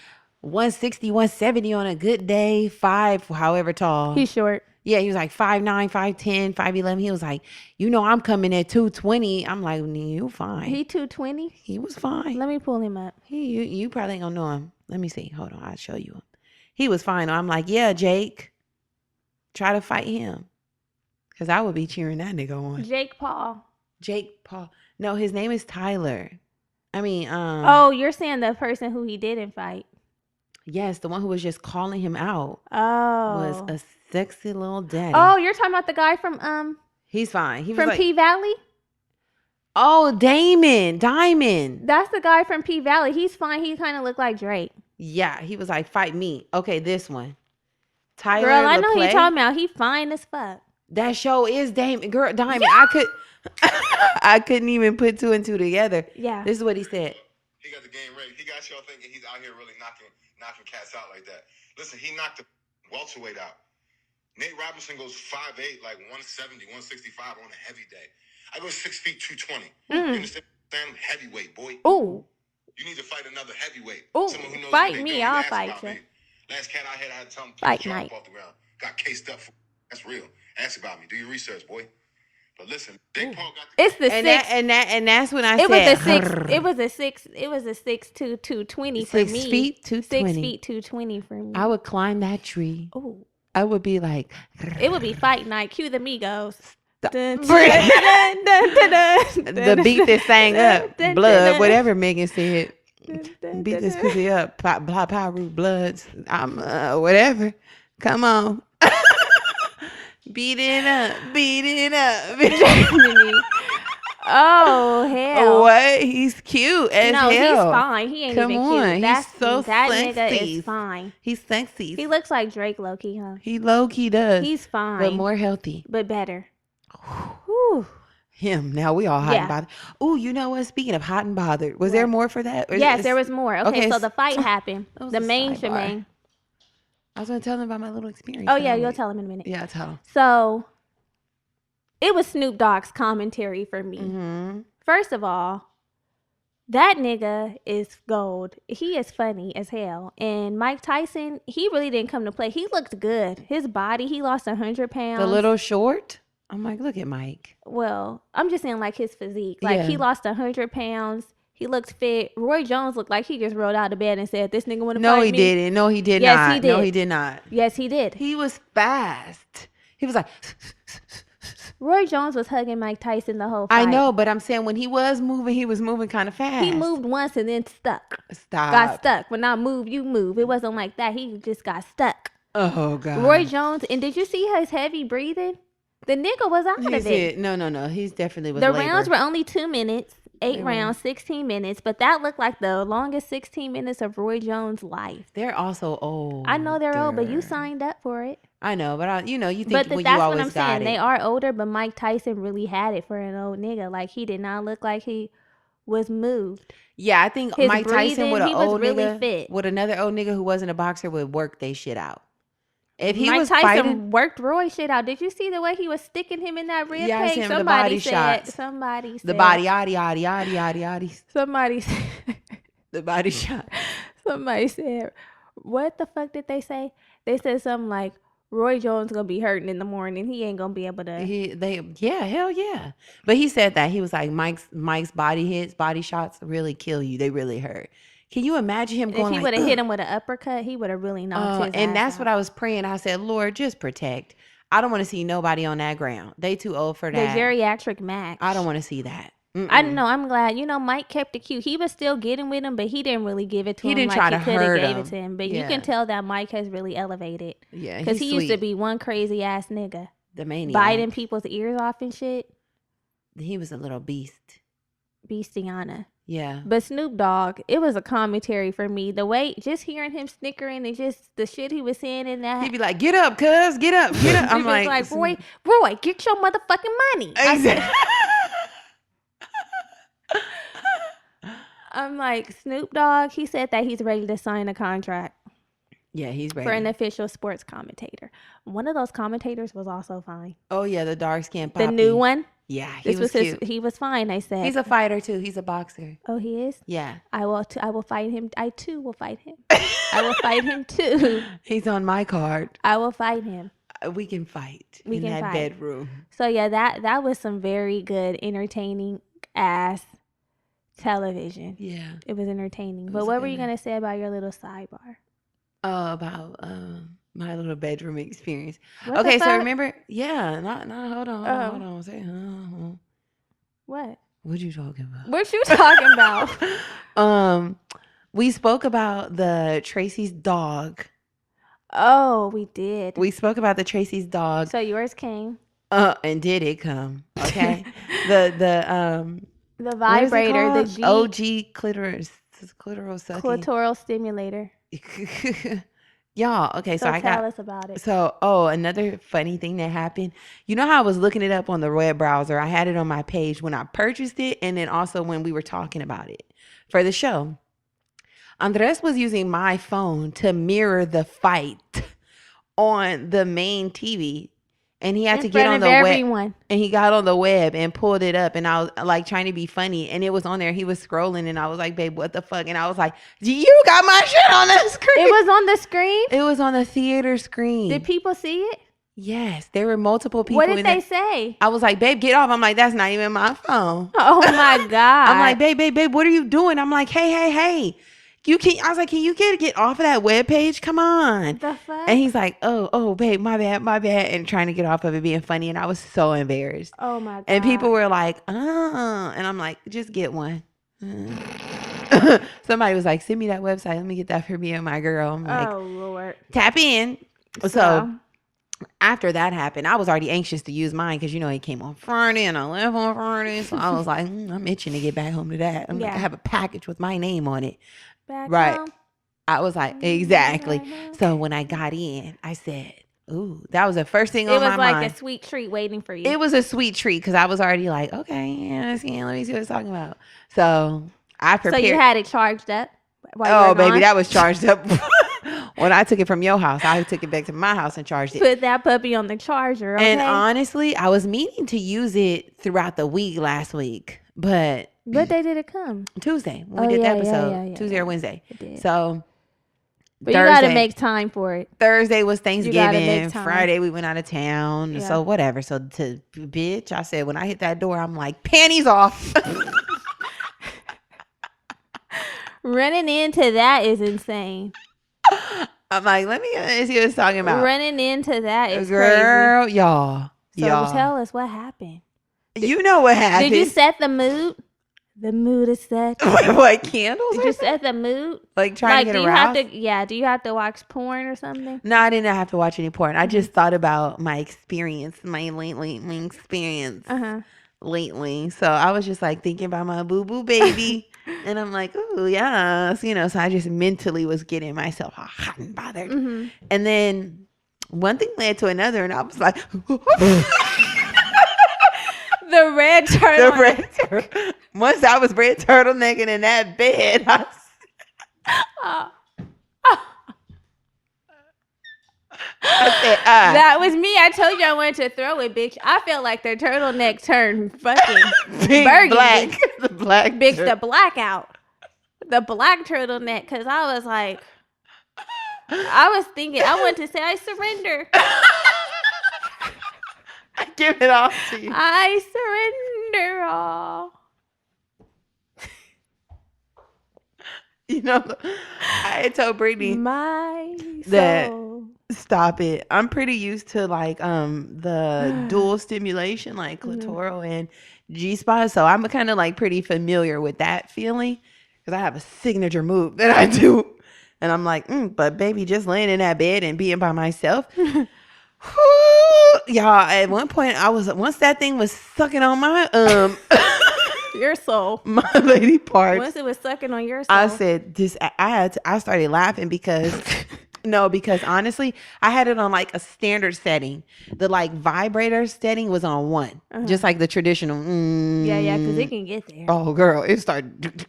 160, 170 on a good day, 5, however tall. He's short. Yeah, he was like 5'9", 5'10", 5'11". He was like, you know, I'm coming at 220. I'm like, you fine. He 220? He was fine. Let me pull him up. You probably ain't gonna know him. Let me see. Hold on, I'll show you him. He was fine. I'm like, yeah, Jake, try to fight him. Because I would be cheering that nigga on. Jake Paul. No, his name is Tyler. I mean, oh, you're saying the person who he didn't fight. Yes, the one who was just calling him out. Oh. Was a sexy little daddy. Oh, you're talking about the guy from He's fine. He was from like, P Valley? Oh, Diamond. That's the guy from P Valley. He's fine. He kind of looked like Drake. Yeah, he was like, fight me. Okay, this one. Tyler Girl, I know who you're talking about. He fine as fuck. That show is Diamond. Yeah. I couldn't even put 2 and 2 together. Yeah. This is what he said. He got the game ready. He got y'all thinking he's out here really knocking cats out like that. Listen, he knocked the welterweight out. Nate Robinson goes 5'8", like 170, 165 on a heavy day. I go 6 feet, 220. You understand? Heavyweight, boy. Ooh. You need to fight another heavyweight. Ooh. Someone who knows Fight me, I'll fight you. Last cat I had to tell him to fight jump off the ground. Got cased up. That's real. Ask about me. Do your research, boy. But listen, Jake Paul got the. It's the six. And that's when I said. It was a 6'2", 220 for 6 me. feet, 220. 6 feet, 220 for me. I would climb that tree. Ooh. I would be like. It would be fight night. Cue the Migos. The beat that sang up. Blood, whatever Megan said. Beat this pussy up. Pyru bloods. I'm whatever. Come on. Beat it up. Oh hell! What? He's cute as hell. No, he's fine. He ain't even cute. He's so that sexy. Nigga is fine. He's sexy. He looks like Drake, low key, huh? He low key does. He's fine, but more healthy, but better. Whew. Him. Now we all hot and bothered. Ooh, you know what? Speaking of hot and bothered, was there more for that? Yes, there was more. Okay, so the fight happened. The main shebang. I was gonna tell him about my little experience. Oh yeah, you'll tell him in a minute. Yeah, tell him. So it was Snoop Dogg's commentary for me. Mm-hmm. First of all, that nigga is gold. He is funny as hell. And Mike Tyson, he really didn't come to play. He looked good. His body, he lost 100 pounds. The little short? I'm like, look at Mike. Well, I'm just saying like his physique. Like he lost 100 pounds. He looked fit. Roy Jones looked like he just rolled out of bed and said, "This nigga want to fight me." No, he didn't. No, he did not. Yes, he did. No, he did not. Yes, he did. He was fast. He was like, Roy Jones was hugging Mike Tyson the whole fight. I know, but I'm saying when he was moving kind of fast. He moved once and then stuck. Stop. Got stuck. When I move, you move. It wasn't like that. He just got stuck. Oh, God. Roy Jones, and did you see his heavy breathing? The nigga was out of it. No. He's definitely was The labor. rounds were only 2 minutes. 8 rounds, 16 minutes. But that looked like the longest 16 minutes of Roy Jones' life. They're also old. I know they're old, but you signed up for it. I know, but you think but when that's you always what I'm saying. it. They are older, but Mike Tyson really had it for an old nigga. Like, he did not look like he was moved. Yeah, I think His Mike Tyson with an old really nigga, fit. with another old nigga who wasn't a boxer would work they shit out. If he Mike was Tyson fighting, worked Roy shit out. Did you see the way he was sticking him in that rib I cage? seen the Somebody body said. shots. Somebody said. The body, yaddy. Somebody said. The body shot. Somebody said, what the fuck did they say? They said something like, Roy Jones gonna be hurting in the morning. He ain't gonna be able to. Hell yeah. But he said that he was like Mike's body shots really kill you. They really hurt. Can you imagine him going? If he would have hit him with an uppercut, he would have really knocked his ass and that's out. what I was praying. I said, Lord, just protect. I don't want to see nobody on that ground. They too old for that. The geriatric match. I don't want to see that. I know. I'm glad. Mike kept it cute. He was still getting with him, but he didn't really give it to him. He didn't like try to he could have hurt gave him. it to him. But Yeah. you can tell that Mike has really elevated. Yeah, because he used to sweet. be one crazy ass nigga, The maniac. biting people's ears off and shit. He was a little beast. Beastiana. Yeah. But Snoop Dogg, it was a commentary for me. The way, just hearing him snickering and just the shit he was saying in that. He'd be like, get up, cuz, get up, get up. I'm He was like, Roy, get your motherfucking money. Exactly. I'm like, Snoop Dogg, he said that he's ready to sign a contract. Yeah, he's ready. For an official sports commentator. One of those commentators was also fine. Oh, yeah, the dark skin Poppy. The new one? Yeah, he was cute. He was fine, I said. He's a fighter, too. He's a boxer. Oh, he is? Yeah. I will fight him. I, too, will fight him. I will fight him, too. He's on my card. I will fight him. We can fight We in can that fight. bedroom. So, yeah, that was some very good, entertaining-ass television. Yeah. It was entertaining. But was what were you good. going to say about your little sidebar? About my little bedroom experience. What the Okay, so fuck? remember? Yeah, hold on. Say, What? what you talking about? What you talking about? We spoke about the Tracy's dog. Oh, we did. We spoke about the Tracy's dog. So yours came. And did it come? Okay. the Vibrator, the G. OG clitoris sucking. Clitoral stimulator. Y'all, okay, so I tell got us about it. So, another funny thing that happened. You know how I was looking it up on the web browser? I had it on my page when I purchased it, and then also when we were talking about it for the show. Andres was using my phone to mirror the fight on the main TV. And he had to get on the web, and he got on the web and pulled it up, and I was like trying to be funny, and it was on there. He was scrolling, and I was like, "Babe, what the fuck?" And I was like, "You got my shit on the screen." It was on the screen. It was on the theater screen. Did people see it? Yes, there were multiple people. What did they say? I was like, "Babe, get off." I'm like, "That's not even my phone." Oh my god! I'm like, "Babe, what are you doing?" I'm like, "Hey. I was like, can you get off of that webpage? Come on." The fuck? And he's like, oh, babe, my bad. And trying to get off of it being funny. And I was so embarrassed. Oh my god. And people were like, and I'm like, just get one. Somebody was like, send me that website. Let me get that for me and my girl. I'm like, oh Lord. Tap in. So after that happened, I was already anxious to use mine because, it came on Friday and I left on Friday. So I was like, I'm itching to get back home to that. I'm like, I have a package with my name on it. Back right. home. I was like, exactly. So when I got in, I said, ooh, that was the first thing on my mind. It was like a sweet treat waiting for you. It was a sweet treat because I was already like, okay, yeah, let me see what it's talking about. So I prepared. So you had it charged up? Oh, baby, that was charged up. When I took it from your house, I took it back to my house and charged it. Put that puppy on the charger, okay? And honestly, I was meaning to use it throughout the week last week, but... What day did it come? Tuesday when we did the episode. Yeah, Tuesday or Wednesday. It did. So... But Thursday, you got to make time for it. Thursday was Thanksgiving. Friday we went out of town. Yeah. So whatever. So bitch, I said when I hit that door, I'm like, panties off. Running into that is insane. I'm like, let me see what it's talking about. Running into that is girl, crazy. Y'all. So Y'all. tell us what happened. You know what happened. Did you set the mood? The mood is set. What, candles? Did you set the mood? Like trying to get aroused? Do you have to watch porn or something? No, I didn't have to watch any porn. I just thought about my experience, my experience lately. So I was just like thinking about my boo-boo baby. And I'm like, oh, yes. You know, so I just mentally was getting myself hot and bothered. Mm-hmm. And then one thing led to another. And I was like, The red turtle. the red turtle. Once I was red turtlenecking in that bed, I said, That was me. I told you I wanted to throw it, bitch. I felt like the turtleneck turned fucking big burgundy. black. The black Bitch, the blackout. The black turtleneck. Because I was like, I was thinking, I wanted to say, I surrender. I give it all to you. I surrender all. You know, I had told Brittany My that soul. stop it. I'm pretty used to like the dual stimulation, like clitoral and G-spot. So I'm kind of like pretty familiar with that feeling because I have a signature move that I do. And I'm like, but baby, just laying in that bed and being by myself. Y'all, at one point once that thing was sucking on my Your soul. my lady parts. Once it was sucking on your soul. I said this. I started laughing because because honestly, I had it on like a standard setting. The like vibrator setting was on 1, just like the traditional. Yeah, because it can get there. Oh, girl, it started.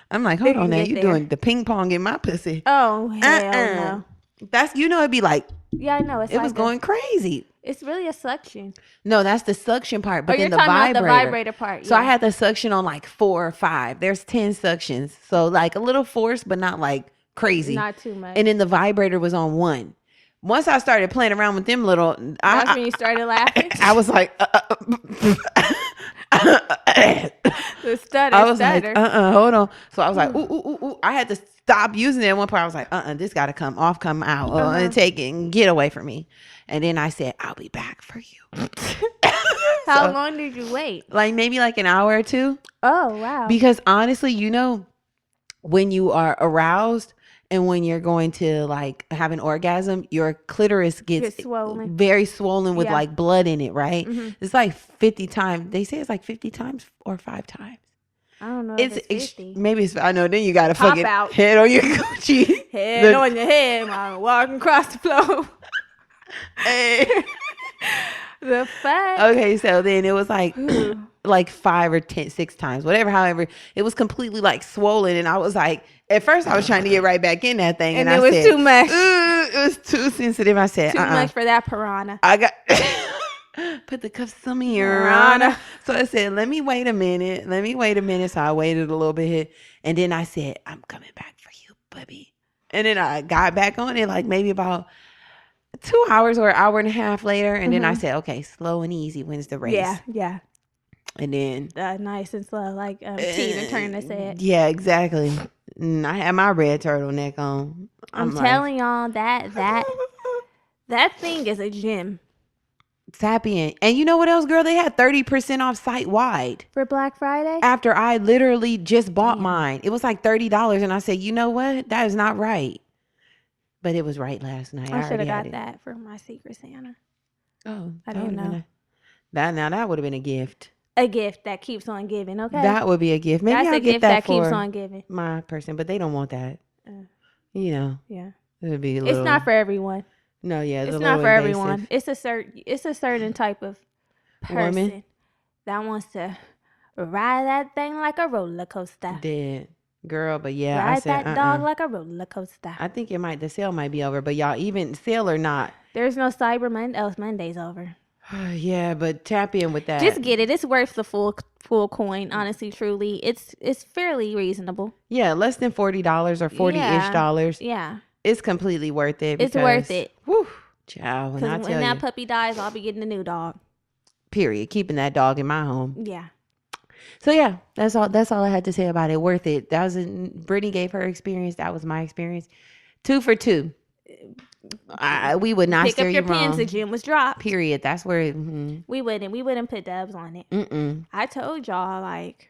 I'm like, hold on now, you there. doing the ping pong in my pussy? Oh hell no. That's it'd be like Yeah, I know. It's it like was going crazy. It's really a suction. No, that's the suction part. But You're then the talking vibrator. about the vibrator part. So I had the suction on like 4 or 5. There's 10 suctions. So like a little force, but not like crazy. Not too much. And then the vibrator was on 1. Once I started playing around with them little, That's when you started laughing. I was like, The stutter. I was stutter. like, hold on. So I was like, ooh. I had to stop using it at one point. I was like, this got to come out, and take it and get away from me. And then I said, I'll be back for you. How long did you wait? Like maybe like an hour or 2. Oh, wow. Because honestly, when you are aroused and when you're going to like have an orgasm, your clitoris gets swollen. very swollen with Yeah. like blood in it, right? Mm-hmm. It's like 50 times. They say it's like 50 times or 5 times. I don't know if it's 50. Maybe it's, I know, then you got to Pop fucking out. head on your Gucci. Head on your head, man. Walking across the floor. Hey. The fuck? Okay, so then it was like 5 or 6 times, whatever. However, it was completely like swollen, and I was like, at first I was trying to get right back in that thing, and it I was said, too much. It was too sensitive. I said, Too much for that piranha. I got put the cuffs on me, Rana. So I said, let me wait a minute. So I waited a little bit, and then I said, I'm coming back for you, baby. And then I got back on it like maybe about 2 hours or an hour and a half later. And then I said, okay, slow and easy wins the race. Yeah. And then Nice and slow, like Tina Turner said. yeah, exactly. I had my red turtleneck on. I'm telling y'all that thing is a gem. Tap in. And you know what else, girl? They had 30% off site wide. For Black Friday? After I literally just bought mine. It was like $30. And I said, you know what? That is not right. But it was right last night. I should have got that for my Secret Santa. Oh, I didn't know. That would have been a gift. A gift that keeps on giving, okay? That would be a gift. Maybe That's I'll a get gift that that keeps for on giving. my person, but they don't want that. Yeah. It would be a little. It's not for everyone. No, yeah, It's not for everyone. It's a certain type of person that wants to ride that thing like a roller coaster. Dead girl, but yeah, Ride I said that dog like a roller coaster. I think the sale might be over, but y'all, even sale or not, there's no Cyber Monday's over. yeah, but tap in with that. Just get it. It's worth the full coin. Honestly, truly, it's fairly reasonable. Yeah, less than $40 or $40-ish dollars. Yeah, it's completely worth it. It's worth it. Whew, child, because when that puppy dies, I'll be getting a new dog. Period. Keeping that dog in my home. Yeah. So yeah, that's all I had to say about it. Worth it. Brittany gave her experience. That was my experience. 2 for 2. We would not pick steer up you your wrong. pens. The gym was dropped. Period. That's where. We wouldn't put dubs on it. Mm-mm. I told y'all, like,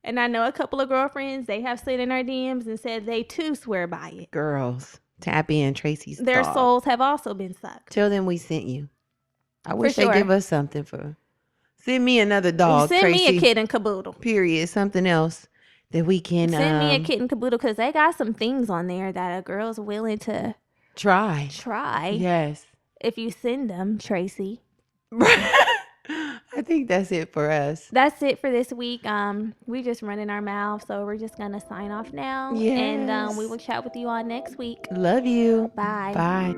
and I know a couple of girlfriends, they have slid in our DMs and said they too swear by it. Girls, tap in Tracy's. Their dog. souls have also been sucked. Tell them we sent you. I wish sure. they give us something for. Send me another dog. Send Tracy. me a kid and caboodle. Period. Something else that we can. Send me a kid and caboodle because they got some things on there that a girl's willing to try. Yes. If you send them, Tracy. I think that's it for us. That's it for this week. We just running our mouth, so we're just gonna sign off now. Yes. And we will chat with you all next week. Love you. Bye. Bye.